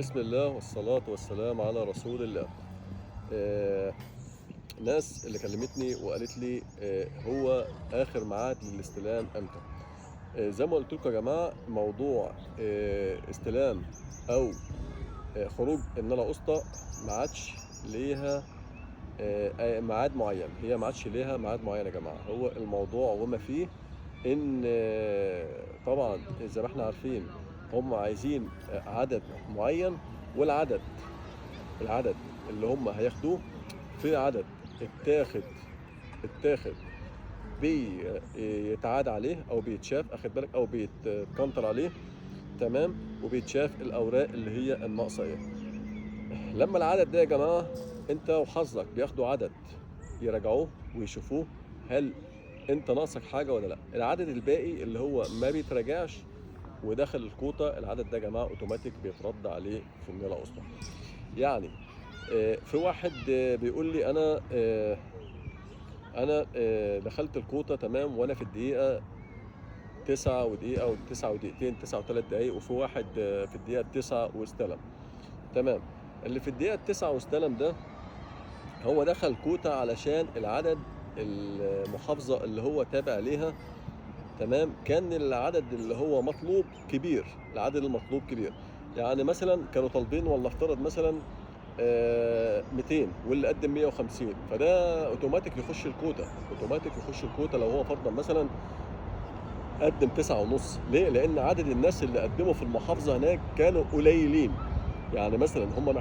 بسم الله والصلاة والسلام على رسول الله. آه، ناس اللي كلمتني وقالت لي هو آخر ميعاد للاستلام امتى؟ زي ما قلت لكم يا جماعة، موضوع استلام أو خروج إن أنا أسطى ما عادش ليها ميعاد معين. هي ما عادش ليها ميعاد معين يا جماعة. هو الموضوع وما فيه إن طبعا زي ما احنا عارفين هم عايزين عدد معين، والعدد اللي هم هياخدوه في عدد اتاخد بيتعاد عليه او بيتشاف، اخد بالك، او بيتكنتر عليه. تمام. وبيتشاف الاوراق اللي هي الناقصه ايه. لما العدد ده يا جماعه انت وحظك بياخدوا عدد يراجعوه ويشوفوه، هل انت ناقصك حاجه ولا لا. العدد الباقي اللي هو ما بيتراجعش ودخل الكوتا، العدد ده يا جماعه اوتوماتيك بيترد عليه في النيله اصلا. يعني في واحد بيقول لي انا دخلت الكوتا تمام، وانا في الدقيقه 9 ودقيقه و9 ودقيقتين، 9 و3 دقايق، وفي واحد في الدقيقه 9 واستلم. تمام. اللي في الدقيقه 9 واستلم ده هو دخل كوتا علشان العدد المحافظه اللي هو تابع ليها. تمام. كان العدد اللي هو مطلوب كبير، العدد المطلوب كبير. يعني مثلا كانوا طالبين، ولا افترض مثلا 200 واللي قدم 150، فده اوتوماتيك يخش الكوتا. لو هو فرضا مثلا قدم 9 ونص. ليه؟ لان عدد الناس اللي قدموا في المحافظه هناك كانوا قليلين. يعني مثلا هم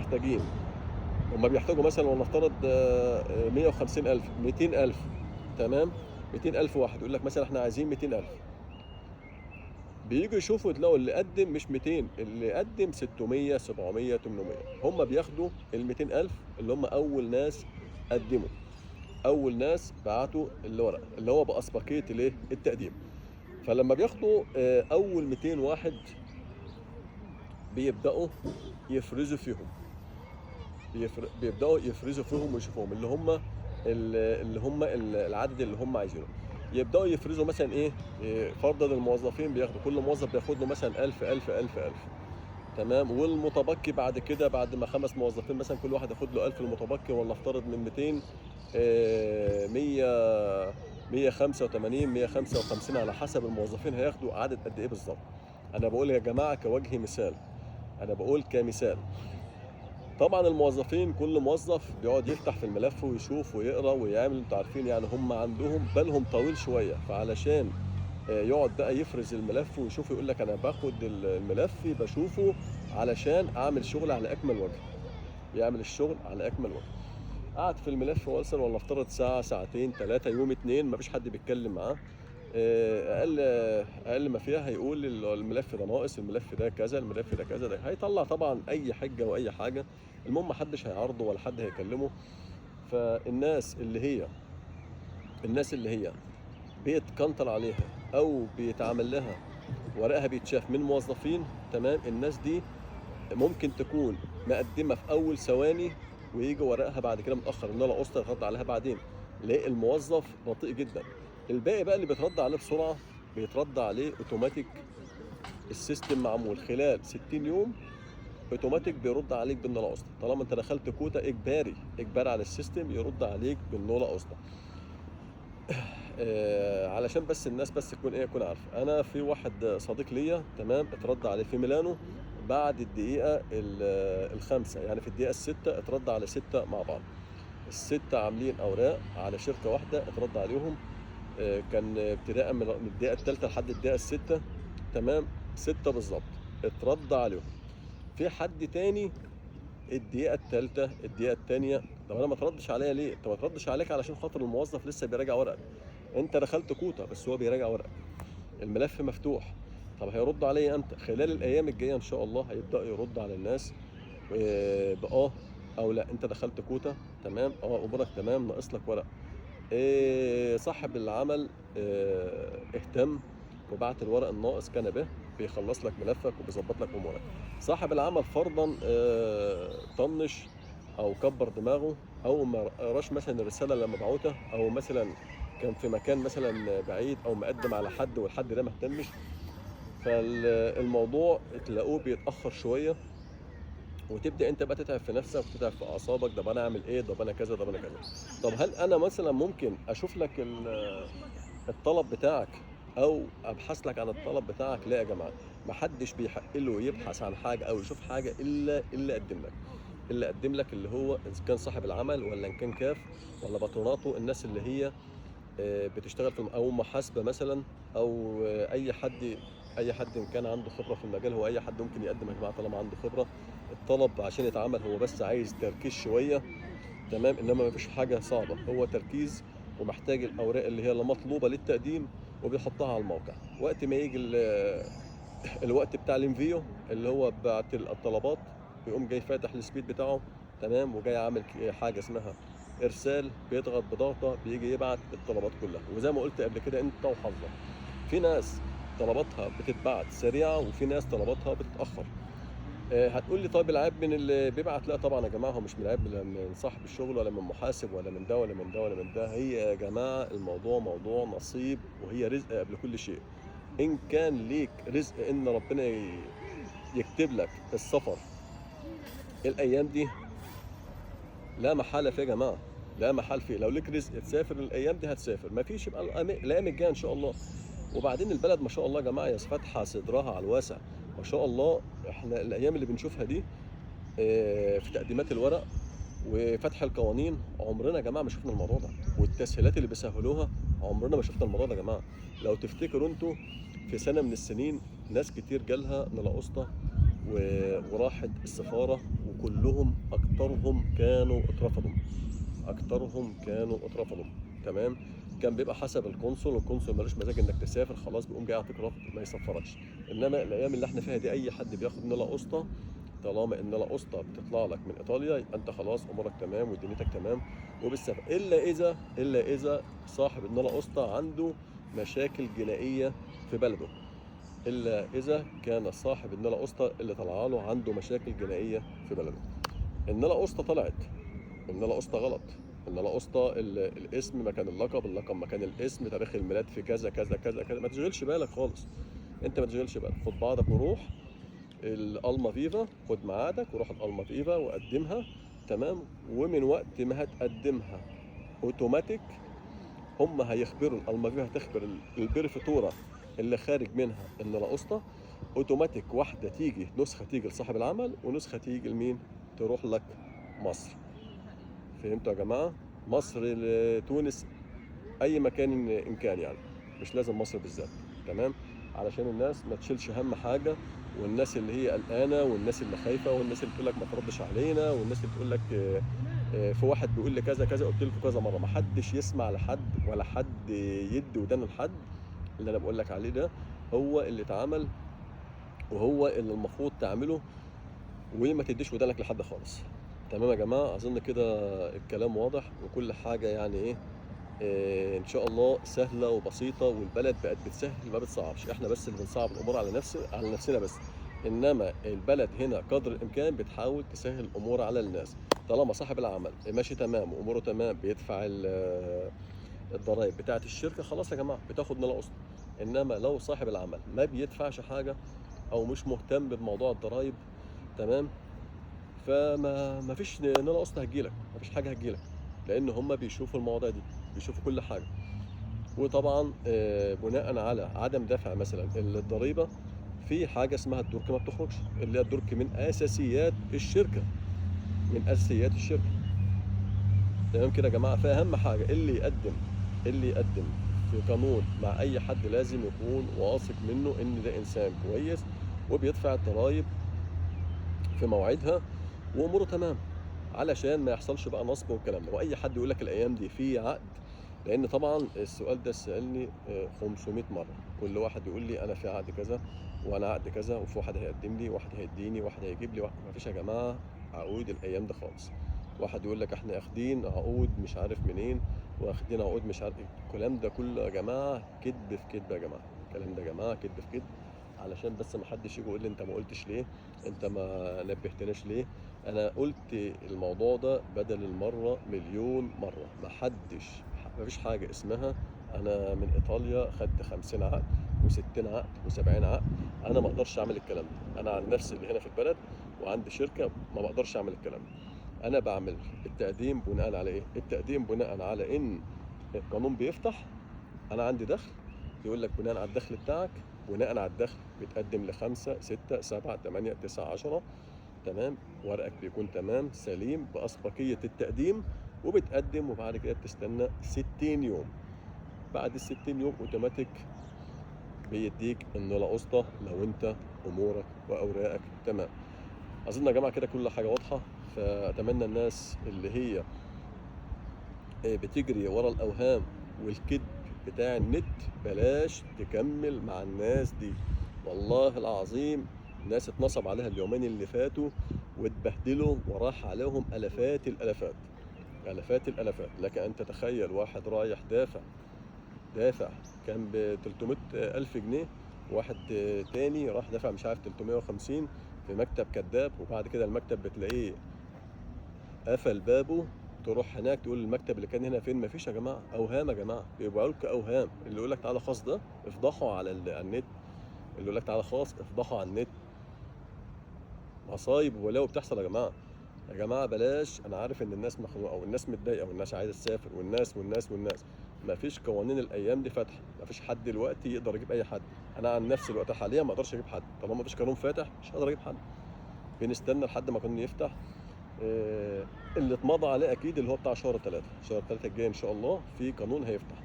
بيحتاجوا مثلا، ولنفترض 150,000 200,000. تمام. 200,000 واحد يقول لك مثلا احنا عايزين 200,000. بييجوا يشوفوا تلاقوا اللي قدم مش 200، اللي قدم 600 700 800. هم بياخدوا ال 200,000 اللي هم اول ناس قدموا، اول ناس بعتوا الورق اللي هو باسبقيه الايه التقديم. فلما بياخدوا اول 200 واحد بيبداوا يفرزوا فيهم، بيبداوا يفرزوا فيهم ويشوفوهم العدد اللي هم عايزينه. يبداوا يفرزوا مثلا ايه. فرضا الموظفين بياخدوا، كل موظف بياخد له مثلا 1000 1000 1000 1000. تمام. والمتبقي بعد كده، بعد ما 5 موظفين مثلا كل واحد ياخد له 1000 المتبقي، ولا افترض من 200 100 185 155 على حسب الموظفين هياخدوا عدد قد ايه بالظبط. انا بقول يا جماعه كوجه مثال، انا بقول كمثال. طبعا الموظفين كل موظف بيقعد يفتح في الملف ويشوف ويقرا ويعمل، انتوا عارفين يعني هم عندهم بالهم طويل شويه. فعلشان يقعد بقى يفرز الملف ويشوف، يقول لك انا باخد الملف بشوفه علشان اعمل شغل على اكمل وجه. بيعمل الشغل على اكمل وجه. قعد في الملف مثلا، ولا افترض ساعه ساعتين 3 يوم 2، مفيش حد بيتكلم معاه. اقل ما فيها هيقول الملف ده ناقص، الملف ده كذا، الملف ده كذا. ده هيطلع طبعا اي حجه واي حاجه. المهم محدش هيعارضه ولا حد هيكلمه. فالناس اللي هي بيتكنتر عليها او بيتعمل لها ورقها بيتشاف من موظفين. تمام. الناس دي ممكن تكون مقدمه في اول ثواني، ويجي ورقها بعد كده متاخر، ان انا اسطى يرد عليها بعدين. ليه؟ الموظف بطيء جدا. الباقي بقى اللي بيترد عليه بسرعه بيترد عليه اوتوماتيك. السيستم معمول خلال 60 يوم اوتوماتيك بيرد عليك بالنولا اسطى. طالما انت دخلت كوتا اجباري على السيستم يرد عليك بالنولا اسطى. علشان بس الناس بس تكون عارفه. انا في واحد صديق ليا تمام اترد عليه في ميلانو بعد الدقيقه الخامسه، يعني في الدقيقه السته اترد على 6 مع بعض. الستة عاملين اوراق على شركه واحده اترد عليهم. كان ابتداء من الدقيقه الثالثه لحد الدقيقه السته. تمام. 6 بالظبط اترد عليهم. في حد تاني الدقيقه الثالثه الدقيقه الثانيه. طب انا ما تردش عليا ليه؟ انت ما تردش عليك علشان خاطر الموظف لسه بيراجع ورقك. انت دخلت كوتا بس هو بيراجع ورقك، الملف مفتوح. طب هيرد عليا امتى؟ خلال الايام الجايه ان شاء الله هيبدا يرد على الناس باه او لا. انت دخلت كوتا تمام، امورك تمام، ناقص لك ورق. صاحب العمل اهتم وبعت الورق الناقص كان به، بيخلص لك ملفك وبيظبط لك امورك. صاحب العمل فرضا طنش او كبر دماغه، او ما قراش مثلا الرساله اللي مبعوته، او مثلا كان في مكان مثلا بعيد، او مقدم على حد والحد ده ما اهتمش. فالموضوع تلاقوه بيتاخر شويه. وتبدا انت بقى تتعب في نفسك وتتعب في اعصابك، طب انا اعمل ايه، طب انا كذا، طب انا كذا. طب هل انا مثلا ممكن اشوف لك الطلب بتاعك او ابحث لك عن الطلب بتاعك؟ لا يا جماعه، محدش بيحق له يبحث عن حاجه او يشوف حاجه الا قدم لك، اللي قدم لك اللي هو اذا كان صاحب العمل ولا ان كان كاف ولا باتروناته، الناس اللي هي بتشتغل في او محاسبه مثلا، او اي حد ان كان عنده خبره في المجال. هو اي حد ممكن يقدم يا جماعه طالما عنده خبره. الطلب عشان يتعمل هو بس عايز تركيز شويه، تمام، انما ما فيش حاجه صعبه، هو تركيز ومحتاج الاوراق اللي هي المطلوبه للتقديم وبيحطها على الموقع. وقت ما يجي الوقت بتاع الانفيو اللي هو بعت الطلبات، بيقوم جاي فاتح السبيد بتاعه، تمام، وجاي عامل حاجه اسمها ارسال، بيضغط بضغطه بيجي يبعت الطلبات كلها. وزي ما قلت قبل كده انت وحظك، في ناس طلباتها بتتبعت سريعه وفي ناس طلباتها بتتاخر. هتقول لي طيب العيب من اللي بيبعت؟ لا طبعا يا جماعه، هو مش من العيب من صاحب الشغل ولا من محاسب ولا من ده ولا من ده ولا من ده. هي يا جماعه الموضوع موضوع نصيب، وهي رزق قبل كل شيء. ان كان ليك رزق ان ربنا يكتب لك السفر الايام دي، لا محاله فيه يا جماعه، لا محال فيه. لو ليك رزق تسافر الايام دي هتسافر، ما فيش يبقى الايام الجايه ان شاء الله. وبعدين البلد ما شاء الله يا جماعه يا فاتحه صدرها على الواسع، ما شاء الله. احنا الايام اللي بنشوفها دي في تقديمات الورق وفتح القوانين، عمرنا يا جماعه ما شفنا الموضوع ده. والتسهيلات اللي بيسهلوها عمرنا ما شفنا الموضوع ده يا جماعه. لو تفتكروا انتوا في سنه من السنين ناس كتير جالها نلاقوسطه وراحت السفاره، وكلهم اكترهم كانوا اترفضوا، تمام. كان بيبقى حسب القنصل، والقنصل ملوش مزاج انك تسافر، خلاص بيقوم جاي يعطيك رفض ما يسفركش. انما الايام اللي احنا فيها دي اي حد بياخد نلاقوسطه، طالما ان القسطه بتطلع لك من ايطاليا يبقى انت خلاص امورك تمام ودنيتك تمام وبالسفر. الا اذا صاحب النلاقسطه عنده مشاكل جنائيه في بلده، الا اذا كان صاحب النلاقسطه اللي طلع له عنده مشاكل جنائيه في بلده. النلاقسطه طلعت، النلاقسطه غلط. النلاقسطه الاسم مكان اللقب، اللقب مكان الاسم، تاريخ الميلاد في كذا كذا كذا كذا. ما تشغلش بالك خالص، انت ما تشغلش بالك، خد بعضك وروح الالما فيفا، خد ميعادك وروح الالما فيفا وقدمها، تمام. ومن وقت ما هتقدمها اوتوماتيك هم هيخبروا الالما فيفا، هتخبر البريفاتوره اللي خارج منها النلاقسطه اوتوماتيك. واحده تيجي نسخه تيجي لصاحب العمل ونسخه تيجي لمين؟ تروح لك مصر. فهمتوا يا جماعه؟ مصر، تونس، اي مكان ان كان يعني، مش لازم مصر بالذات، تمام. علشان الناس ما تشيلش هم حاجه، والناس اللي هي قلقانه والناس اللي خايفه والناس اللي تقول لك ما تردش علينا والناس اللي تقول لك في واحد بيقول لي كذا كذا، قلت لكم كذا مره. ما حدش يسمع لحد ولا حد يدي ودانه لحد. اللي انا بقول لك عليه ده هو اللي اتعمل وهو اللي المفروض تعمله، وما تديش ودانك لحد خالص. تمام يا جماعه؟ اظن كده الكلام واضح وكل حاجه يعني ايه ان شاء الله سهله وبسيطه، والبلد بقت بتسهل ما بتصعبش. احنا بس اللي بنصعب الامور على نفسنا بس. انما البلد هنا قدر الامكان بتحاول تسهل الامور على الناس. طالما صاحب العمل ماشي تمام واموره تمام، بيدفع الضرائب بتاعه الشركه، خلاص يا جماعه بتاخد نلاقسط. انما لو صاحب العمل ما بيدفعش حاجه او مش مهتم بموضوع الضرائب، تمام، فما فيش نلاقسط هتجيلك، ما فيش حاجه هتجيلك، لان هم بيشوفوا المواضيع دي، بيشوفوا كل حاجه. وطبعا بناء على عدم دفع مثلا الضريبه، في حاجه اسمها الدرك ما بتخرجش، اللي هي الدرك من اساسيات الشركه، تمام كده يا جماعه. فاهم حاجه؟ اللي يقدم في قانون مع اي حد لازم يكون واثق منه ان ده انسان كويس وبيدفع الضرايب في مواعيدها واموره تمام، علشان ما يحصلش بقى نصب والكلام ده. واي حد يقول لك الايام دي في عقد، لان طبعا السؤال ده سالني 500 مره، كل واحد يقول لي انا في عقد كذا وانا عقد كذا، وفي واحد هيقدم لي، واحد هيديني، واحد هيجيب لي، ما فيش يا جماعه عقود الايام ده خالص. واحد يقول لك احنا اخدين عقود مش عارف منين، واخدين عقود مش عارف ايه. الكلام ده كله يا جماعه كذب في كذب يا جماعه، الكلام ده يا جماعه كذب في كذب، علشان بس ما حدش يجي يقول لي انت ما قلتش ليه، انت ما نبهتناش ليه. انا قلت الموضوع ده بدل المره مليون مره. ما فيش حاجه اسمها انا من ايطاليا خدت 50 عقد و60 عقد و70 عقد. انا ما اقدرش اعمل الكلام ده. انا عن نفسي اللي هنا في البلد وعندي شركه ما بقدرش اعمل الكلام ده. انا بعمل التقديم بناء على ايه؟ التقديم بناء على ان القانون بيفتح، انا عندي دخل، يقول لك بناء على الدخل بتاعك، بناء على الدخل بتقدم لخمسة ستة سبعة تمانية تسعة 10. تمام، ورقك بيكون تمام سليم بأسبقية التقديم، وبتقدم وبعد كده بتستنى 60 يوم. بعد ال 60 يوم اوتوماتيك بيديك النولة قسطة لو انت امورك واوراقك تمام. اظن يا جماعه كده كل حاجه واضحه. فاتمنى الناس اللي هي بتجري ورا الاوهام والكذب بتاع النت بلاش تكمل مع الناس دي. والله العظيم ناس اتنصب عليها اليومين اللي فاتوا واتبهدلوا وراح عليهم الافات الالافات، الافات الالافات. لك ان تتخيل واحد رايح دافع كان ب 300 الف جنيه، واحد تاني راح دافع مش عارف 350 في مكتب كذاب، وبعد كده المكتب بتلاقيه قفل بابه. تروح هناك تقول المكتب اللي كان هنا فين؟ مفيش يا جماعه، اوهام يا جماعه، بيبقوا لك اوهام. اللي يقول لك تعالى خاص ده افضحه على النت، اللي يقول لك تعالى خاص افضحه على النت. مصايب وبلاوي بتحصل يا جماعه. يا جماعه بلاش، انا عارف ان الناس مخنوقه والناس متضايقه والناس عايزه تسافر والناس. مفيش قوانين الايام دي فاتحه، مفيش حد دلوقتي يقدر يجيب اي حد. انا عن نفسي الوقت حاليا ما اقدرش اجيب حد طالما مفيش قانون فاتح، مش هقدر اجيب حد. بنستنى لحد ما القانون يفتح. اللي اتمضى عليه اكيد اللي هو بتاع شهر 3، شهر 3 الجاي ان شاء الله في قانون هيفتح.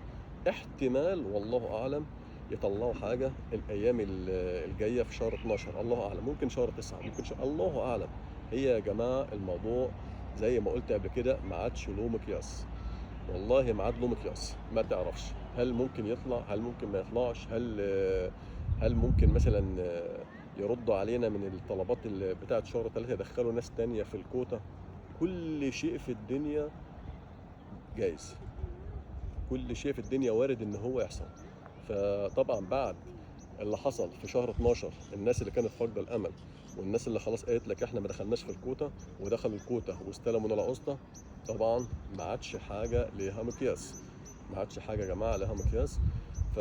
احتمال والله اعلم يطلعوا حاجه الايام الجايه في شهر 12، الله اعلم، ممكن شهر 9، ممكن الله اعلم. هي يا جماعه الموضوع زي ما قلت قبل كده ما عادش له مقياس، والله ما عاد له مقياس. ما تعرفش هل ممكن يطلع، هل ممكن ما يطلعش، هل ممكن مثلا يردوا علينا من الطلبات اللي بتاعت شهر 3 يدخلوا ناس تانية في الكوتا. كل شيء في الدنيا جايز، كل شيء في الدنيا وارد ان هو يحصل. فطبعا بعد اللي حصل في شهر 12، الناس اللي كانت فاقده الامل والناس اللي خلاص قالت لك احنا ما دخلناش في الكوتا ودخلوا الكوتا واستلموا نولا قسطى، طبعا ما عادش حاجه ليها مقياس، ما عادش حاجه يا جماعه ليها مقياس. ف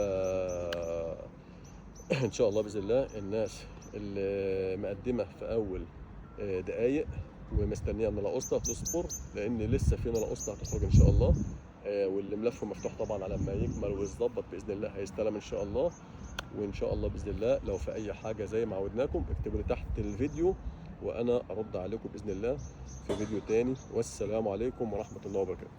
ان شاء الله باذن الله الناس اللي مقدمه في اول دقايق ومستنيه نولا قسطى تصبر، لان لسه في نولا قسطى هتخرج ان شاء الله. واللي ملفه مفتوح طبعا على ما يكمل ويتظبط باذن الله هيستلم ان شاء الله. وان شاء الله باذن الله لو في اي حاجه زي ما عودناكم اكتبوا لي تحت الفيديو وانا ارد عليكم باذن الله في فيديو تاني. والسلام عليكم ورحمه الله وبركاته.